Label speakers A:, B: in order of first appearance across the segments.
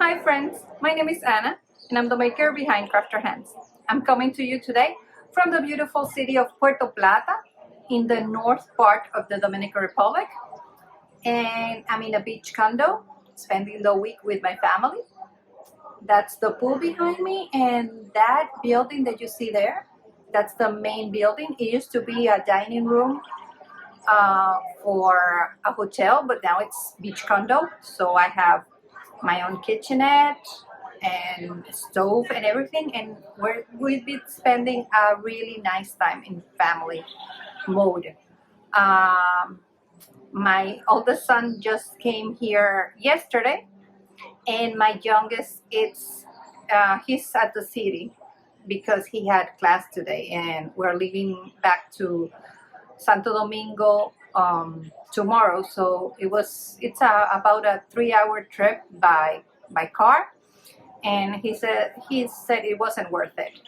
A: Hi friends, my name is Anna and I'm the maker behind Crafterhands. I'm coming to you today from the beautiful city of Puerto Plata in the north part of the Dominican Republic, and I'm in a beach condo spending the week with my family. That's the pool behind me, and that building that you see there, that's the main building. It used to be a dining room for a hotel, but now it's beach condo, so I have my own kitchenette and stove and everything, and we've been spending a really nice time in family mode. My oldest son just came here yesterday, and my youngest, he's at the city because he had class today, and we're leaving back to Santo Domingo tomorrow. So it's about a 3-hour trip by car, and he said it wasn't worth it.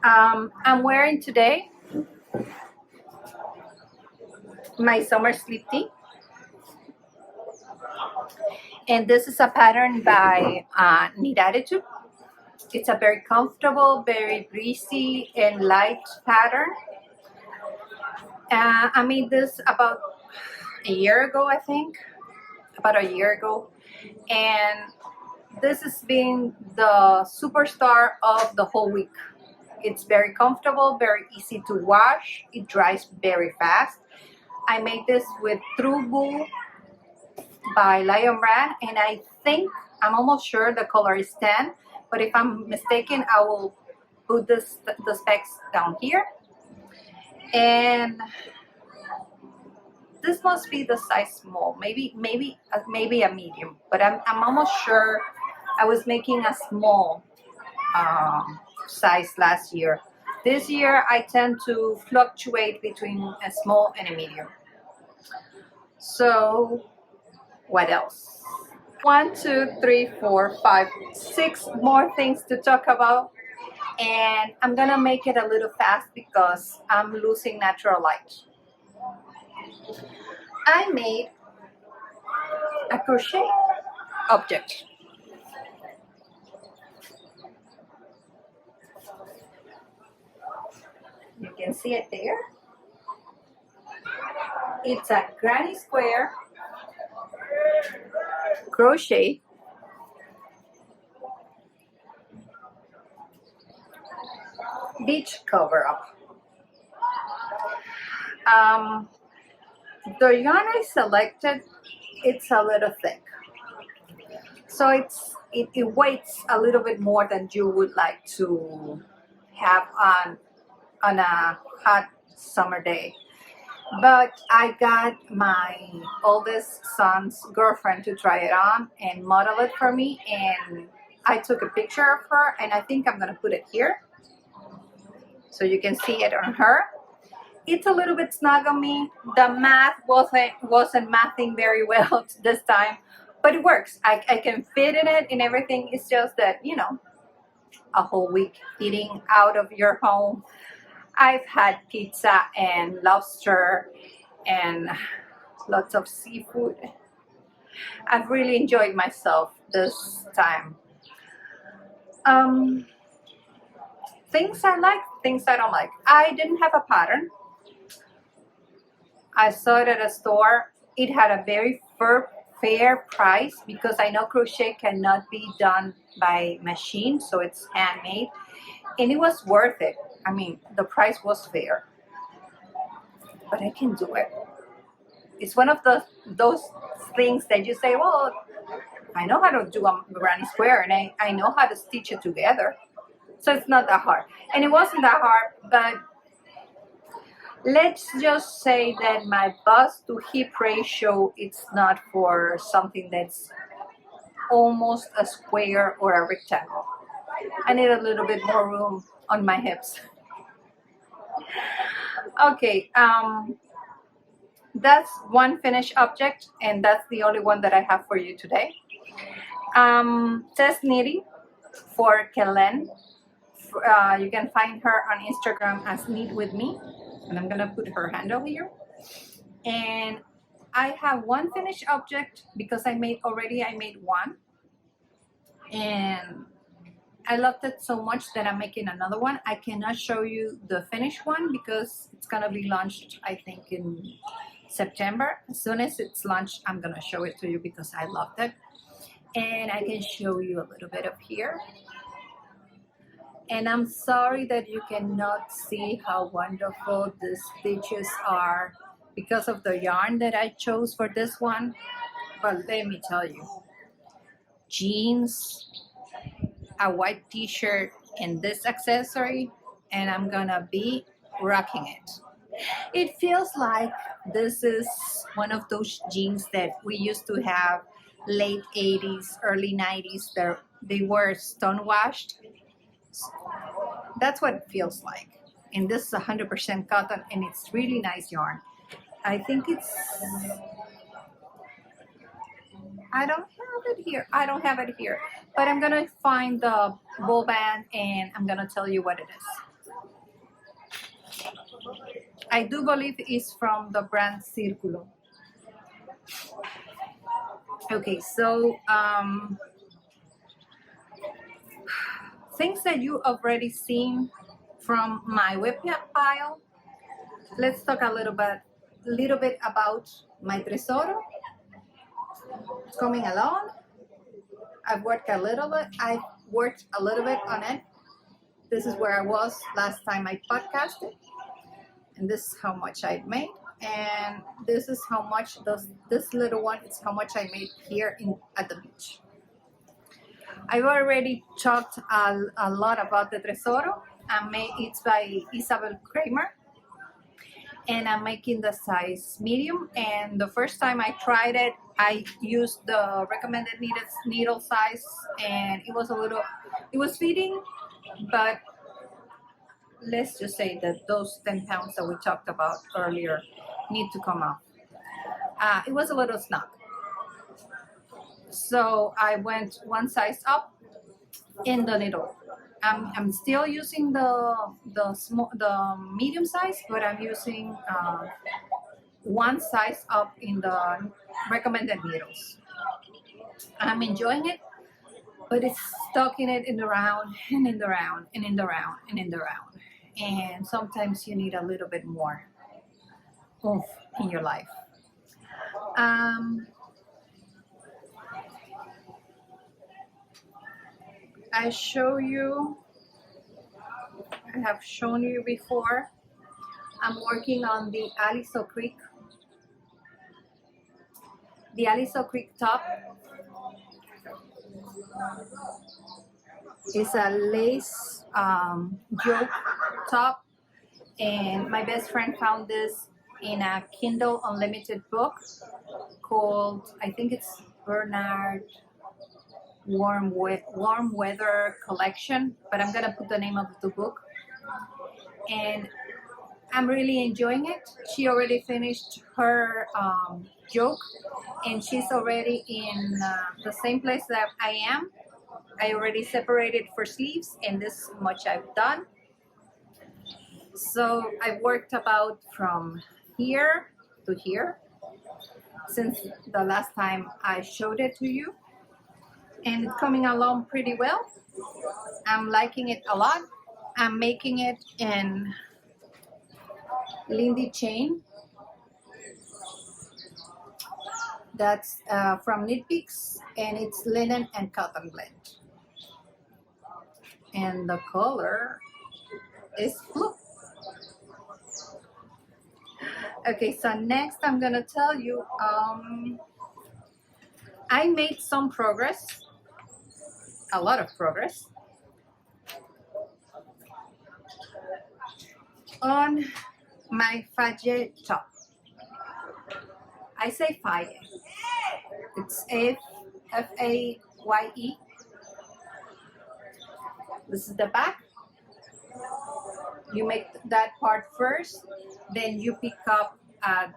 A: I'm wearing today my summer sleep tee, and this is a pattern by Knit Attitude. It's a very comfortable, very breezy and light pattern. I made this about a year ago, I think, about a year ago, and this has been the superstar of the whole week. It's very comfortable, very easy to wash, it dries very fast. I made this with True Wool by Lion Brand, and I'm almost sure the color is 10, but if I'm mistaken, I will put the specs down here. And this must be the size small, maybe a medium, but I'm almost sure I was making a small size last year. This year I tend to fluctuate between a small and a medium. So what else? 1, 2, 3, 4, 5, 6 more things to talk about, and I'm gonna make it a little fast because I'm losing natural light. I made a crochet object. You can see it there. It's a granny square crochet beach cover up. The yarn I selected, it's a little thick, so it weighs a little bit more than you would like to have on a hot summer day. But I got my oldest son's girlfriend to try it on and model it for me, and I took a picture of her, and I think I'm gonna put it here so you can see it on her. It's a little bit snug on me. The math wasn't mathing very well this time, but it works. I can fit in it and everything. It's just that, you know, a whole week eating out of your home. I've had pizza and lobster and lots of seafood. I've really enjoyed myself this time. Things I like, things I don't like. I didn't have a pattern. I saw it at a store. It had a very fair price because I know crochet cannot be done by machine, so it's handmade, and it was worth it. I mean, the price was fair, but I can do it. It's one of those things that you say, well, I know how to do a granny square, and I know how to stitch it together, so it's not that hard. And it wasn't that hard, but let's just say that my bust to hip ratio, it's not for something that's almost a square or a rectangle. I need a little bit more room on my hips. Okay, that's one finished object, and that's the only one that I have for you today. Test knitting for Kellen. You can find her on Instagram as Knitwithmee, and I'm gonna put her handle here. And I have one finished object because I made one, and I loved it so much that I'm making another one. I cannot show you the finished one because it's gonna be launched, I think, in September. As soon as it's launched, I'm gonna show it to you because I loved it. And I can show you a little bit of here. And I'm sorry that you cannot see how wonderful the stitches are because of the yarn that I chose for this one. But let me tell you, jeans, a white t-shirt, and this accessory, and I'm gonna be rocking it. It feels like this is one of those jeans that we used to have late 80s, early 90s. They were stone washed. That's what it feels like. And this is 100% cotton, and it's really nice yarn. I think it's, I don't have it here. I don't have it here. But I'm gonna find the ball band and I'm gonna tell you what it is. I do believe it's from the brand Círculo. Okay, so things that you already seen from my WIP pile. Let's talk a little bit about my Tesoro. Coming along. I've worked a little bit on it. This is where I was last time I podcasted, and this is how much I made, and this is how much this little one is how much I made here at the beach. I've already talked a lot about the Tesoro. It's by Isabel Kramer, and I'm making the size medium. And the first time I tried it, I used the recommended needle size, and it was fitting, but let's just say that those 10 pounds that we talked about earlier need to come off. It was a little snug. So I went one size up in the needle. I'm still using the medium size, but I'm using one size up in the recommended needles. I'm enjoying it, but it's stuck in the round and in the round and in the round and in the round. And sometimes you need a little bit more oomph in your life. I have shown you before, I'm working on the Aliso Creek. The Aliso Creek top is a lace yoke top, and my best friend found this in a Kindle Unlimited book called, I think it's Bernard Warm Weather Collection, but I'm gonna put the name of the book, and I'm really enjoying it. She already finished her yoke, and she's already in the same place that I am. I already separated for sleeves, and this much I've done. So I've worked about from here to here since the last time I showed it to you, and it's coming along pretty well. I'm liking it a lot. I'm making it in Lindy chain. That's from Knitwithmee, and it's linen and cotton blend. And the color is blue. Okay, so next I'm gonna tell you, I made some progress, a lot of progress, on my faye top. I say faye. It's F-A-Y-E. This is the back. You make that part first, then you pick up at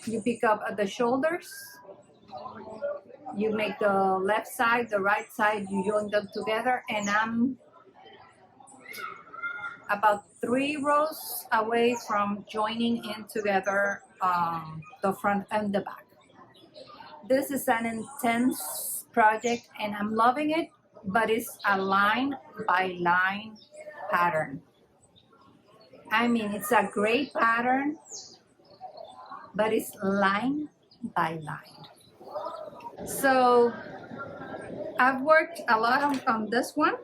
A: the shoulders. You make the left side, the right side, you join them together, and I'm about 3 rows away from joining in together the front and the back. This is an intense project and I'm loving it, but it's a line by line pattern. I mean, it's a great pattern, but it's line by line. So I've worked a lot on this one.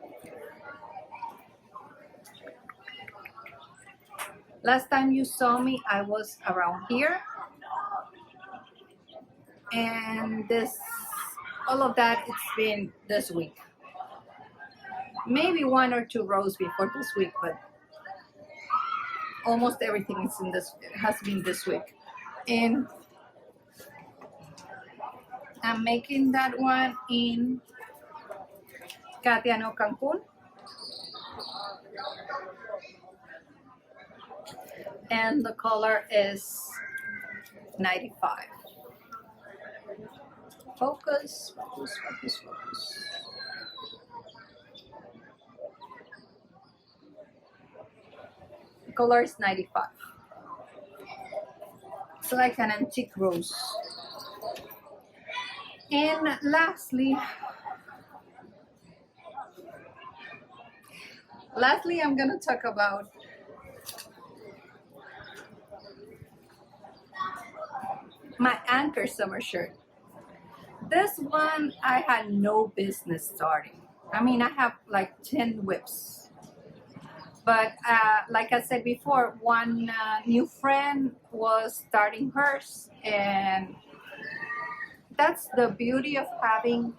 A: Last time you saw me, I was around here. And all of that, it's been this week. Maybe 1 or 2 rows before this week, but almost everything has been this week. And I'm making that one in Catiano, Cancun. And the color is 95. Focus, focus, focus, focus. The color is 95. It's like an antique rose. And lastly, I'm gonna talk about my anchor summer shirt. This one I had no business starting. I mean, I have like 10 WIPS. But like I said before, one new friend was starting hers, and that's the beauty of having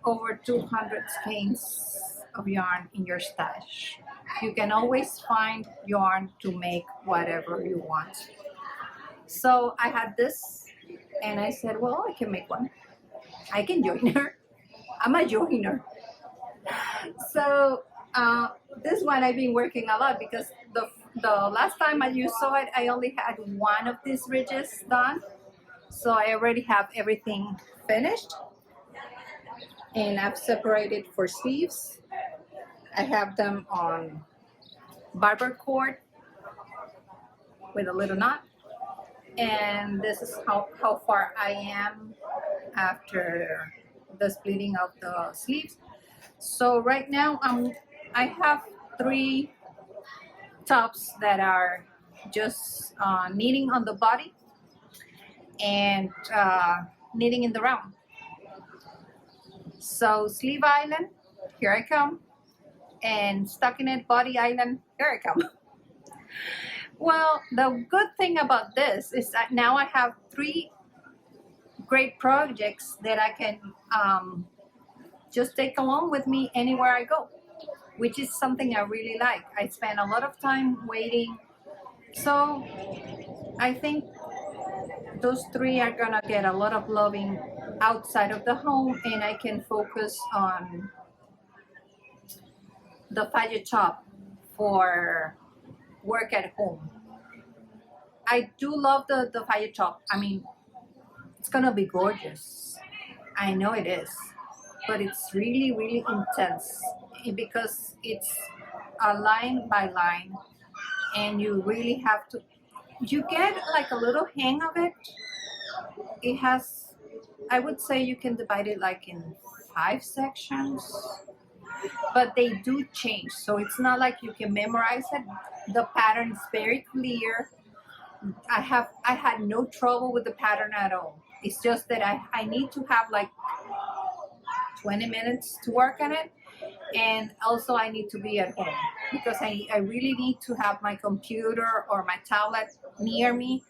A: over 200 skeins of yarn in your stash. You can always find yarn to make whatever you want. So I had this, and I said, well, I can make one. I can join her. I'm a joiner. So this one I've been working a lot because the last time you saw it, I only had one of these ridges done. So I already have everything finished. And I've separated for sleeves. I have them on barber cord with a little knot. And this is how far I am after the splitting of the sleeves. So right now I have 3 tops that are just knitting on the body and knitting in the round. So sleeve island, here I come, and stockinette body island, here I come. Well, the good thing about this is that now I have 3 great projects that I can just take along with me anywhere I go, which is something I really like. I spend a lot of time waiting. So I think those 3 are gonna get a lot of loving outside of the home, and I can focus on the faja top for work at home. I do love the faja top. I mean, it's gonna be gorgeous. I know it is, but it's really, really intense because it's a line by line, and you really have to, you get like a little hang of it. It has, I would say you can divide it like in 5 sections, but they do change. So it's not like you can memorize it. The pattern is very clear. I had no trouble with the pattern at all. It's just that I need to have like 20 minutes to work on it. And also I need to be at home because I really need to have my computer or my tablet near me,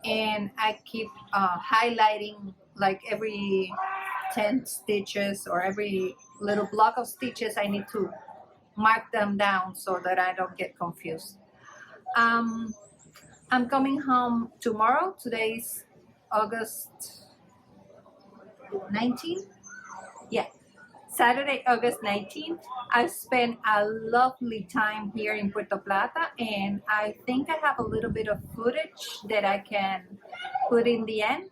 A: and I keep highlighting like every 10 stitches or every little block of stitches. I need to mark them down so that I don't get confused. I'm coming home tomorrow. Today's August 19th. Yeah, Saturday, August 19th. I spent a lovely time here in Puerto Plata, and I think I have a little bit of footage that I can put in the end.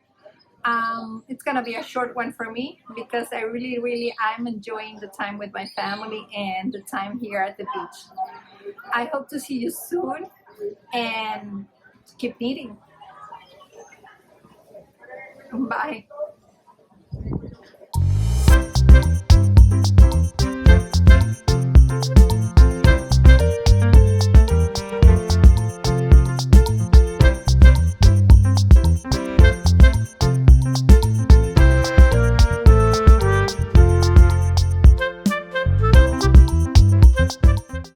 A: It's gonna be a short one for me because I really I'm enjoying the time with my family and the time here at the beach. I hope to see you soon, and keep knitting. Bye.